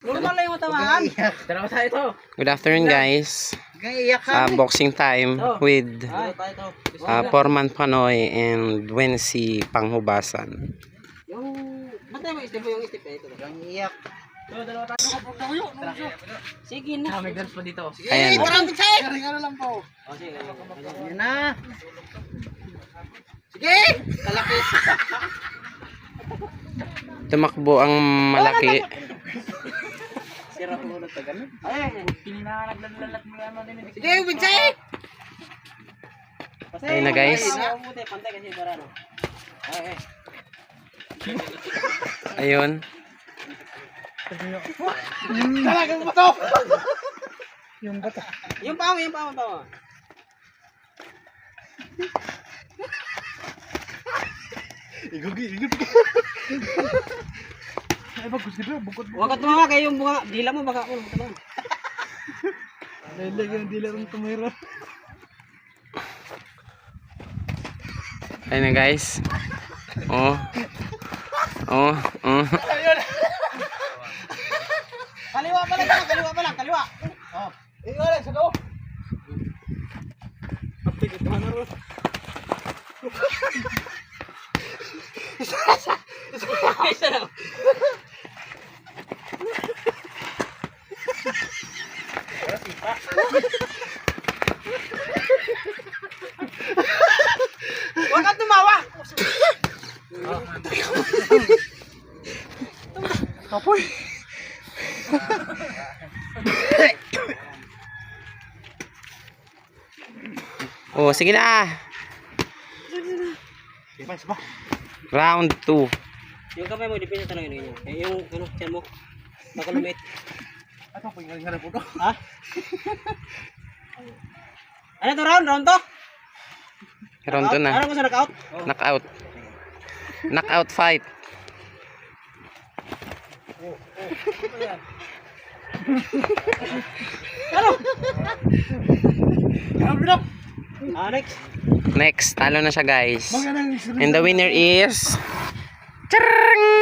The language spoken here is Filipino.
Normal lang yung tamaan. Dalawa tayo to. Good afternoon guys. Boxing time with Foreman Panoy and Wency Panghubasan. Yung, batay mo istip mo yung istip eh. Ito. Yung iyak. Dalawa tayo. Sige na. May girls pa dito. Ayan. Maraming sa'yo. Ano lang po. Sige. Yan na. Sige. Kalakit. Tumakbo ang malaki. Sira ko ulit ka ganun. Ay, pinanaglalat mo naman din. Sige, Winsay! Ayun na guys. Pantay kasi para no. Ay. Ayun. Talagang bato. Yung bato. Yung pao. Igugig. Ay, bagus gitu, bukod. Wakat mo kayo yung bunga, dila mo baka ako lang. Dahil yung dila ng tumira. Ayun na guys. Oh. Kaliwa pa lang. Oh. Iyo lang sa do. Apik ito na ro. Isa lang. Huwag kang tumawa! Kapoy! Oh, sige na. Round 2. Yung kamay mo, dipin sa tanong yun. Yung ano, tiyan mo. Baka lumit. Ano po yung nga po to? Ha? Ano to round to? Round 2 na. Ano ko sa knockout? Knockout. Knockout fight. Ano? Next. Next, talo na siya guys. And the winner is Charang!